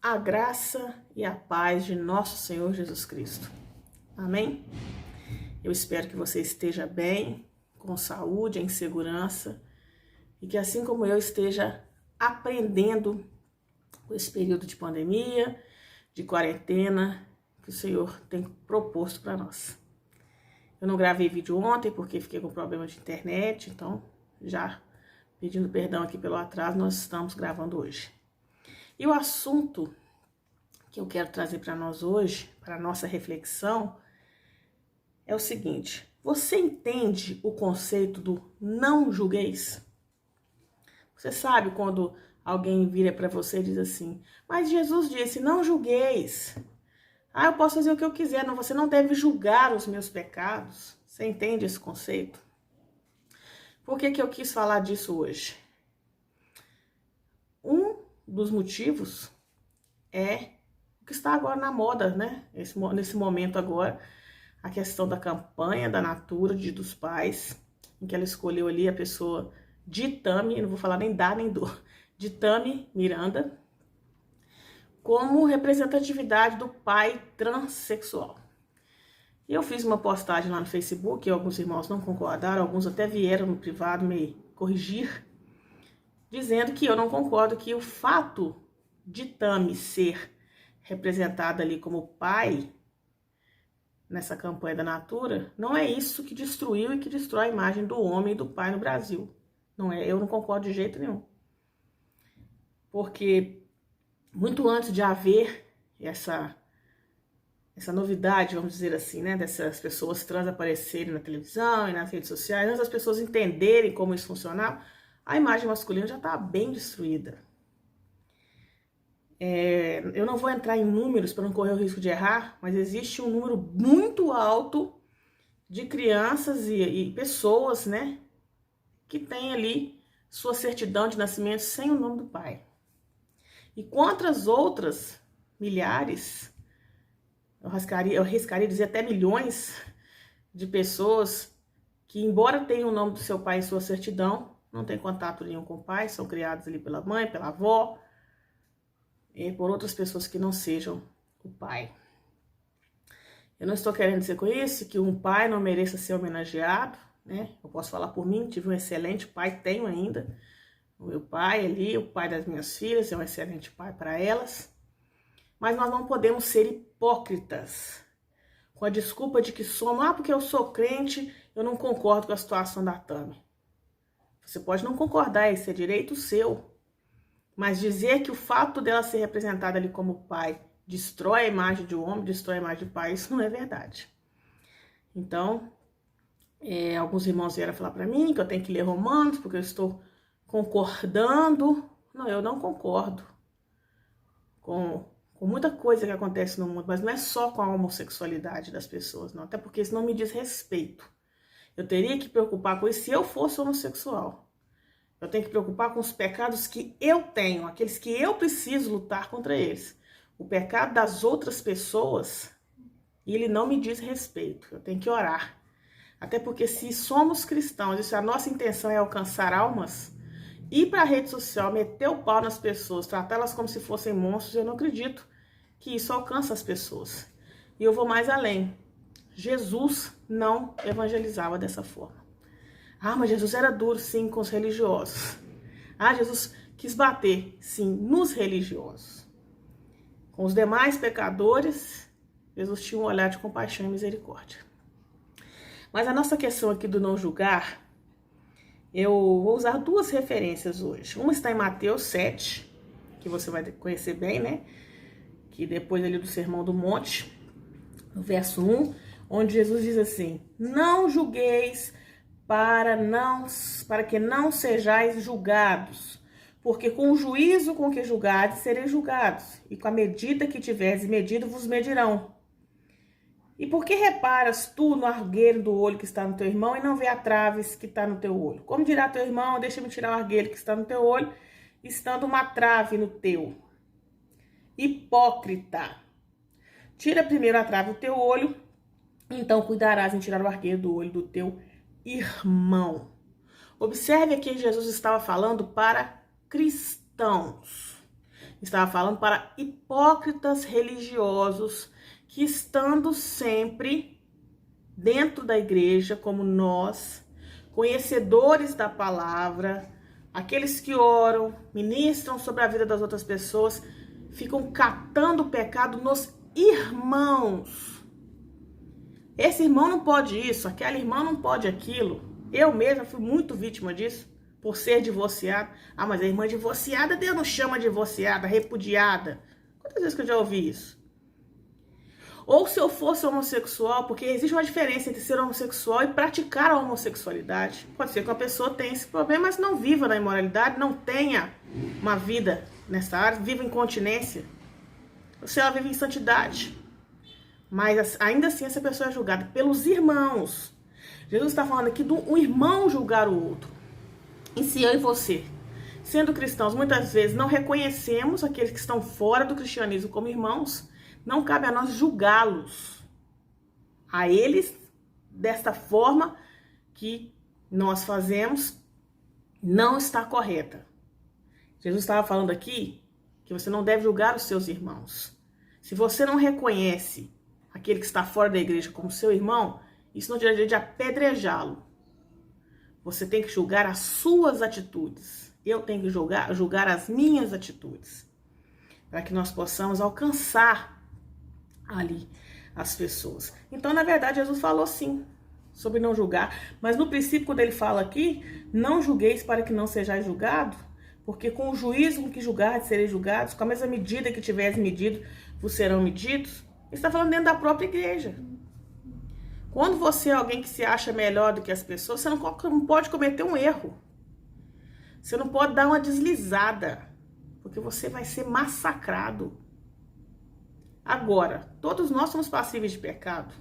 A graça e a paz de nosso Senhor Jesus Cristo. Amém? Eu espero que você esteja bem, com saúde, em segurança, e que assim como eu esteja aprendendo com esse período de pandemia, de quarentena, que o Senhor tem proposto para nós. Eu não gravei vídeo ontem porque fiquei com problema de internet, então já pedindo perdão aqui pelo atraso, nós estamos gravando hoje. E o assunto que eu quero trazer para nós hoje, para nossa reflexão, é o seguinte: você entende o conceito do não julgueis? Você sabe quando alguém vira para você e diz assim: mas Jesus disse, não julgueis. Ah, eu posso fazer o que eu quiser, não, você não deve julgar os meus pecados. Você entende esse conceito? Por que eu quis falar disso hoje? Um dos motivos é o que está agora na moda, né? Nesse momento agora, a questão da campanha da Natura, Dia dos Pais, em que ela escolheu ali a pessoa Ditame, não vou falar nem dá nem do, Ditame Miranda, como representatividade do pai transexual. E eu fiz uma postagem lá no Facebook, e alguns irmãos não concordaram, alguns até vieram no privado me corrigir, dizendo que eu não concordo, que o fato de Tami ser representada ali como pai nessa campanha da Natura, não é isso que destruiu e que destrói a imagem do homem e do pai no Brasil. Não é, eu não concordo de jeito nenhum. Porque muito antes de haver essa novidade, vamos dizer assim, né, dessas pessoas trans aparecerem na televisão e nas redes sociais, antes das pessoas entenderem como isso funcionava, a imagem masculina já está bem destruída. Eu não vou entrar em números para não correr o risco de errar, mas existe um número muito alto de crianças e pessoas, né, que tem ali sua certidão de nascimento sem o nome do pai. E quantas outras milhares, eu arriscaria dizer até milhões de pessoas que, embora tenham o nome do seu pai em sua certidão, não tem contato nenhum com o pai, são criados ali pela mãe, pela avó, e por outras pessoas que não sejam o pai. Eu não estou querendo dizer com isso que um pai não mereça ser homenageado, né? Eu posso falar por mim, tive um excelente pai, tenho ainda. O meu pai ali, o pai das minhas filhas, é um excelente pai para elas. Mas nós não podemos ser hipócritas, com a desculpa de que somos, porque eu sou crente, eu não concordo com a situação da Tami. Você pode não concordar, esse é direito seu. Mas dizer que o fato dela ser representada ali como pai destrói a imagem de um homem, destrói a imagem de pai, isso não é verdade. Então, alguns irmãos vieram falar para mim que eu tenho que ler Romanos, porque eu estou concordando. Não, eu não concordo com muita coisa que acontece no mundo, mas não é só com a homossexualidade das pessoas, não. Até porque isso não me diz respeito. Eu teria que preocupar com isso se eu fosse homossexual. Eu tenho que preocupar com os pecados que eu tenho, aqueles que eu preciso lutar contra eles. O pecado das outras pessoas, ele não me diz respeito. Eu tenho que orar. Até porque se somos cristãos e se a nossa intenção é alcançar almas, ir para a rede social, meter o pau nas pessoas, tratá-las como se fossem monstros, eu não acredito que isso alcança as pessoas. E eu vou mais além. Jesus não evangelizava dessa forma. Ah, mas Jesus era duro, sim, com os religiosos. Ah, Jesus quis bater, sim, nos religiosos. Com os demais pecadores, Jesus tinha um olhar de compaixão e misericórdia. Mas a nossa questão aqui do não julgar, eu vou usar duas referências hoje. Uma está em Mateus 7, que você vai conhecer bem, né? Que depois ali do Sermão do Monte, no verso 1, onde Jesus diz assim: não julgueis para que não sejais julgados, porque com o juízo com que julgardes, sereis julgados, e com a medida que tiverdes medido, vos medirão. E por que reparas tu no argueiro do olho que está no teu irmão e não vê a trave que está no teu olho? Como dirá teu irmão, deixa-me tirar o argueiro que está no teu olho, estando uma trave no teu? Hipócrita! Tira primeiro a trave do teu olho, então cuidarás em tirar o argueiro do olho do teu irmão. Observe aqui, Jesus estava falando para cristãos. Estava falando para hipócritas religiosos que, estando sempre dentro da igreja, como nós, conhecedores da palavra, aqueles que oram, ministram sobre a vida das outras pessoas, ficam catando o pecado nos irmãos. Esse irmão não pode isso, aquela irmã não pode aquilo. Eu mesma fui muito vítima disso, por ser divorciada. Ah, mas a irmã divorciada, Deus não chama divorciada, repudiada. Quantas vezes que eu já ouvi isso? Ou se eu fosse homossexual, porque existe uma diferença entre ser homossexual e praticar a homossexualidade. Pode ser que uma pessoa tenha esse problema, mas não viva na imoralidade, não tenha uma vida nessa área, viva em continência. Ou se ela vive em santidade. Mas ainda assim essa pessoa é julgada pelos irmãos. Jesus está falando aqui de um irmão julgar o outro. E se eu e você, sendo cristãos, muitas vezes não reconhecemos aqueles que estão fora do cristianismo como irmãos, não cabe a nós julgá-los. A eles, desta forma que nós fazemos, não está correta. Jesus estava falando aqui que você não deve julgar os seus irmãos. Se você não reconhece aquele que está fora da igreja como seu irmão, isso não tira de apedrejá-lo. Você tem que julgar as suas atitudes. Eu tenho que julgar as minhas atitudes. Para que nós possamos alcançar ali as pessoas. Então, na verdade, Jesus falou sim sobre não julgar. Mas no princípio, quando ele fala aqui, não julgueis para que não sejais julgado, porque com o juízo com que julgardes, sereis julgados, com a mesma medida que tiveres medido, vos serão medidos. Ele está falando dentro da própria igreja. Quando você é alguém que se acha melhor do que as pessoas, você não pode cometer um erro. Você não pode dar uma deslizada, porque você vai ser massacrado. Agora, todos nós somos passíveis de pecado.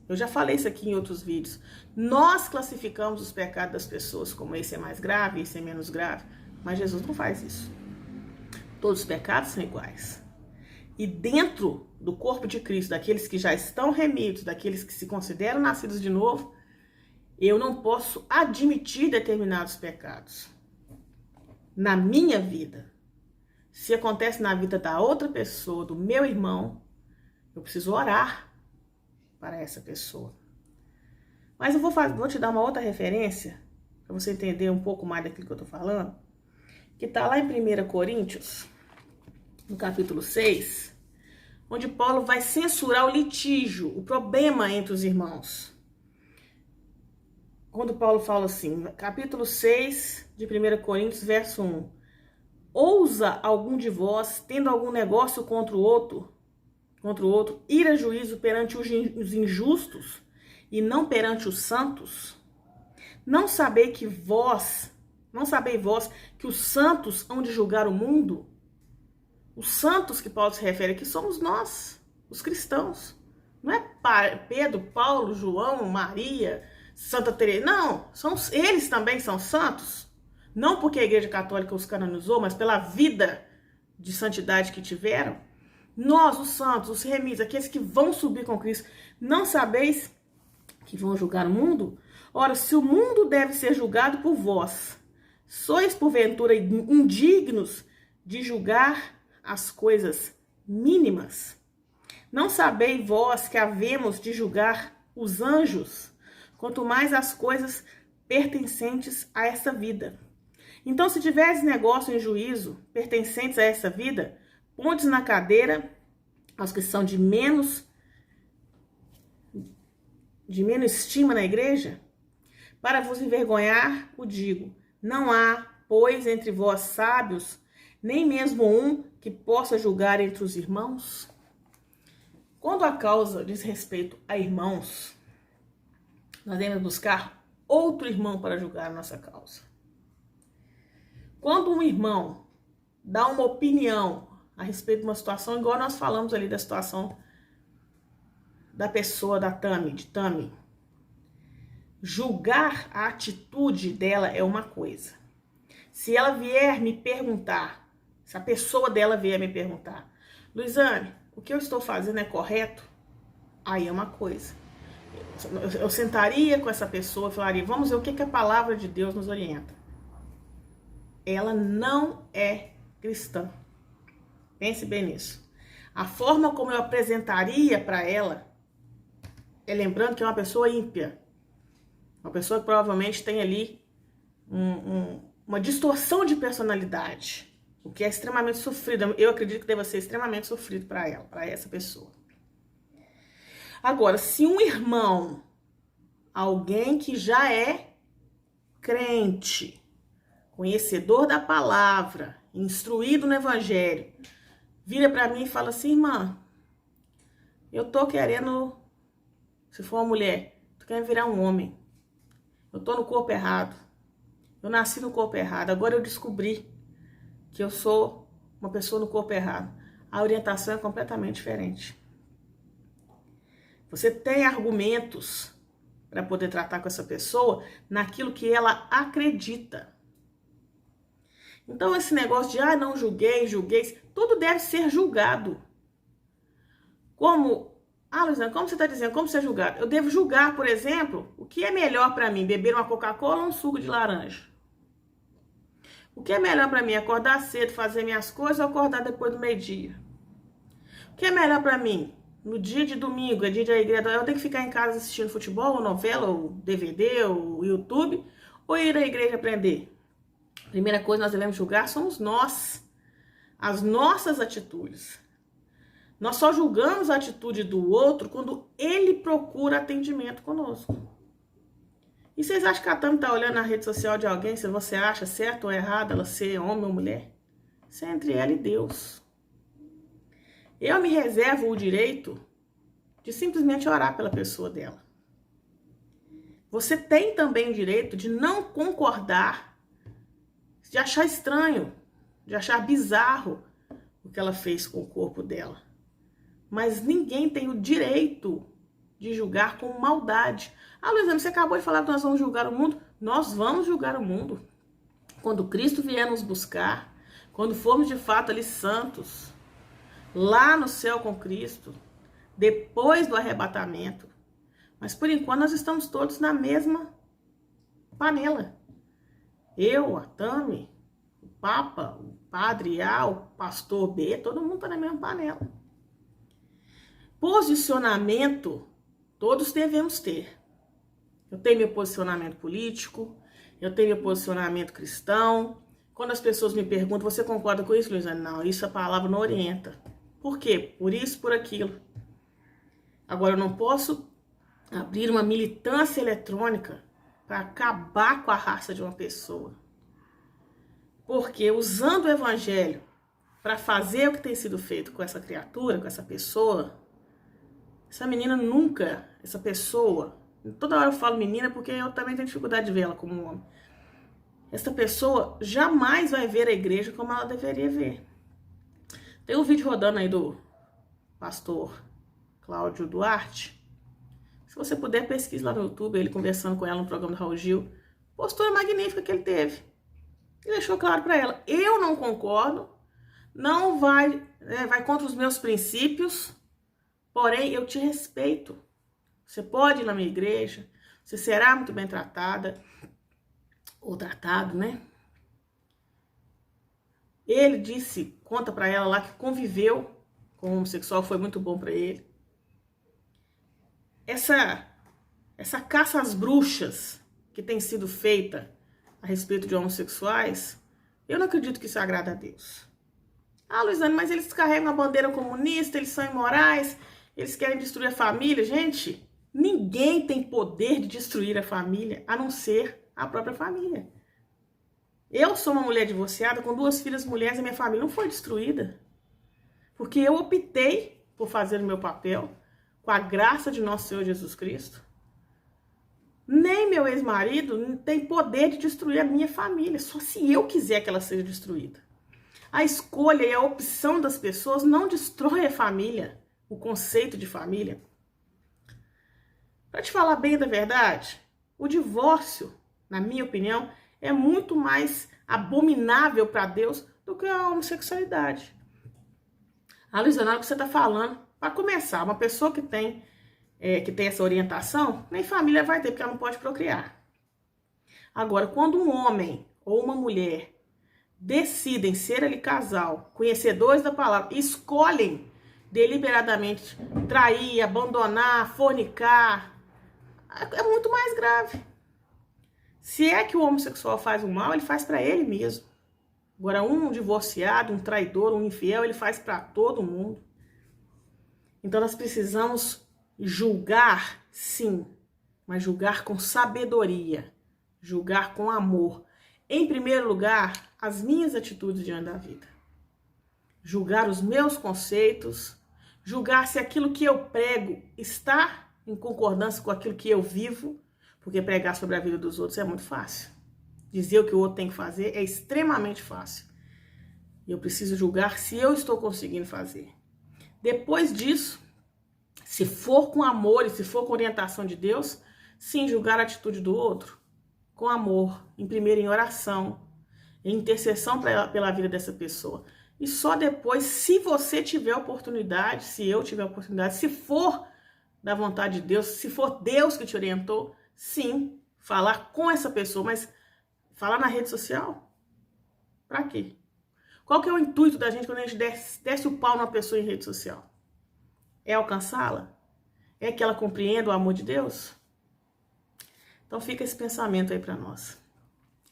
Eu já falei isso aqui em outros vídeos. Nós classificamos os pecados das pessoas como esse é mais grave, esse é menos grave. Mas Jesus não faz isso. Todos os pecados são iguais. E dentro do corpo de Cristo, daqueles que já estão remidos, daqueles que se consideram nascidos de novo, eu não posso admitir determinados pecados na minha vida. Se acontece na vida da outra pessoa, do meu irmão, eu preciso orar para essa pessoa. Mas eu vou te dar uma outra referência, para você entender um pouco mais daquilo que eu estou falando, que está lá em 1 Coríntios, no capítulo 6, onde Paulo vai censurar o litígio, o problema entre os irmãos. Quando Paulo fala assim, capítulo 6 de 1 Coríntios, verso 1. Ousa algum de vós, tendo algum negócio contra o outro, ir a juízo perante os injustos e não perante os santos? Não sabeis vós que os santos hão de julgar o mundo? Os santos que Paulo se refere aqui somos nós, os cristãos. Não é Pedro, Paulo, João, Maria, Santa Teresa. Não, eles também são santos. Não porque a Igreja Católica os canonizou, mas pela vida de santidade que tiveram. Nós, os santos, os remidos, aqueles que vão subir com Cristo, não sabeis que vão julgar o mundo? Ora, se o mundo deve ser julgado por vós, sois porventura indignos de julgar as coisas mínimas? Não sabeis vós que havemos de julgar os anjos, quanto mais as coisas pertencentes a essa vida? Então, se tiveres negócio em juízo, pertencentes a essa vida, pondes na cadeira aos que são de menos estima na igreja? Para vos envergonhar, o digo, não há, pois, entre vós sábios, nem mesmo um que possa julgar entre os irmãos? Quando a causa diz respeito a irmãos, nós devemos buscar outro irmão para julgar a nossa causa. Quando um irmão dá uma opinião a respeito de uma situação, igual nós falamos ali da situação da pessoa da Tami, julgar a atitude dela é uma coisa. Se ela vier me perguntar, se a pessoa dela vier me perguntar, Luizane, o que eu estou fazendo é correto? Aí é uma coisa. Eu sentaria com essa pessoa e falaria, vamos ver o que a palavra de Deus nos orienta. Ela não é cristã. Pense bem nisso. A forma como eu apresentaria para ela, lembrando que é uma pessoa ímpia, uma pessoa que provavelmente tem ali uma distorção de personalidade, o que é extremamente sofrido. Eu acredito que deva ser extremamente sofrido para ela, para essa pessoa. Agora, se um irmão, alguém que já é crente, conhecedor da palavra, instruído no evangelho, vira para mim e fala assim: irmã, eu tô querendo, se for uma mulher, tô querendo virar um homem. Eu tô no corpo errado. Eu nasci no corpo errado. Agora eu descobri que eu sou uma pessoa no corpo errado. A orientação é completamente diferente. Você tem argumentos para poder tratar com essa pessoa naquilo que ela acredita. Então esse negócio de, não julguei, tudo deve ser julgado. Como, Luciana, como você está dizendo, como ser julgado? Eu devo julgar, por exemplo, o que é melhor para mim, beber uma Coca-Cola ou um suco de laranja? O que é melhor para mim, acordar cedo, fazer minhas coisas ou acordar depois do meio-dia? O que é melhor para mim? No dia de domingo, é dia da igreja, eu tenho que ficar em casa assistindo futebol, ou novela, ou DVD, ou YouTube, ou ir à igreja aprender? Primeira coisa que nós devemos julgar somos nós, as nossas atitudes. Nós só julgamos a atitude do outro quando ele procura atendimento conosco. E vocês acham que a Tami está olhando na rede social de alguém, se você acha certo ou errado ela ser homem ou mulher? Isso é entre ela e Deus. Eu me reservo o direito de simplesmente orar pela pessoa dela. Você tem também o direito de não concordar, de achar estranho, de achar bizarro o que ela fez com o corpo dela. Mas ninguém tem o direito de julgar com maldade. Luciana, você acabou de falar que nós vamos julgar o mundo. Nós vamos julgar o mundo. Quando Cristo vier nos buscar, quando formos de fato ali santos, lá no céu com Cristo, depois do arrebatamento. Mas por enquanto nós estamos todos na mesma panela. Eu, a Tami, o Papa, o Padre A, o Pastor B, todo mundo está na mesma panela. Posicionamento, todos devemos ter. Eu tenho meu posicionamento político, eu tenho meu posicionamento cristão. Quando as pessoas me perguntam, você concorda com isso, Luciana? Não, isso a palavra não orienta. Por quê? Por isso, por aquilo. Agora, eu não posso abrir uma militância eletrônica para acabar com a raça de uma pessoa. Porque usando o evangelho para fazer o que tem sido feito com essa criatura, com essa pessoa, essa menina nunca, essa pessoa, toda hora eu falo menina porque eu também tenho dificuldade de ver ela como um homem. Essa pessoa jamais vai ver a igreja como ela deveria ver. Tem um vídeo rodando aí do pastor Cláudio Duarte. Se você puder, pesquise lá no YouTube, ele conversando com ela no programa do Raul Gil. Postura magnífica que ele teve. Ele deixou claro para ela, eu não concordo, não vai contra os meus princípios, porém eu te respeito. Você pode ir na minha igreja, você será muito bem tratada, ou tratado, né? Ele disse, conta para ela lá que conviveu com um homossexual, foi muito bom para ele. Essa caça às bruxas que tem sido feita a respeito de homossexuais, eu não acredito que isso agrada a Deus. Luciana, mas eles carregam a bandeira comunista, eles são imorais, eles querem destruir a família. Gente, ninguém tem poder de destruir a família, a não ser a própria família. Eu sou uma mulher divorciada com 2 filhas mulheres e minha família não foi destruída. Porque eu optei por fazer o meu papel com a graça de nosso Senhor Jesus Cristo. Nem meu ex-marido tem poder de destruir a minha família, só se eu quiser que ela seja destruída. A escolha e a opção das pessoas não destrói a família, o conceito de família. Para te falar bem da verdade, o divórcio, na minha opinião, é muito mais abominável para Deus do que a homossexualidade. Luciana, o que você está falando? Para começar, uma pessoa que tem essa orientação, nem família vai ter, porque ela não pode procriar. Agora, quando um homem ou uma mulher decidem ser ali casal, conhecedores da palavra, escolhem deliberadamente trair, abandonar, fornicar, é muito mais grave. Se é que o homossexual faz o mal, ele faz para ele mesmo. Agora, um divorciado, um traidor, um infiel, ele faz para todo mundo. Então, nós precisamos julgar, sim, mas julgar com sabedoria, julgar com amor. Em primeiro lugar, as minhas atitudes diante da vida. Julgar os meus conceitos, julgar se aquilo que eu prego está em concordância com aquilo que eu vivo, porque pregar sobre a vida dos outros é muito fácil. Dizer o que o outro tem que fazer é extremamente fácil. E eu preciso julgar se eu estou conseguindo fazer. Depois disso, se for com amor e se for com orientação de Deus, sim, julgar a atitude do outro com amor, em primeiro em oração, em intercessão pela vida dessa pessoa. E só depois, se você tiver oportunidade, se eu tiver oportunidade, se for da vontade de Deus, se for Deus que te orientou, sim, falar com essa pessoa, mas falar na rede social? Pra quê? Qual que é o intuito da gente quando a gente desce o pau numa pessoa em rede social? É alcançá-la? É que ela compreenda o amor de Deus? Então fica esse pensamento aí para nós.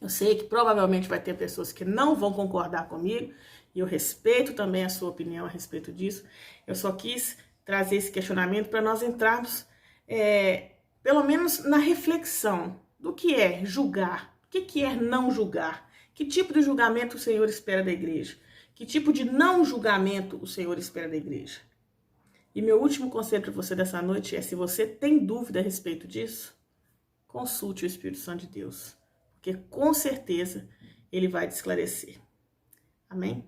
Eu sei que provavelmente vai ter pessoas que não vão concordar comigo, e eu respeito também a sua opinião a respeito disso. Eu só quis trazer esse questionamento para nós entrarmos, pelo menos na reflexão do que é julgar, o que é não julgar, que tipo de julgamento o Senhor espera da igreja, que tipo de não julgamento o Senhor espera da igreja. E meu último conselho para você dessa noite é, se você tem dúvida a respeito disso, consulte o Espírito Santo de Deus, porque com certeza ele vai te esclarecer. Amém?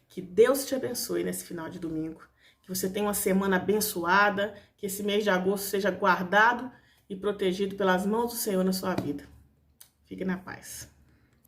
Que Deus te abençoe nesse final de domingo, que você tenha uma semana abençoada, que esse mês de agosto seja guardado e protegido pelas mãos do Senhor na sua vida. Fique na paz.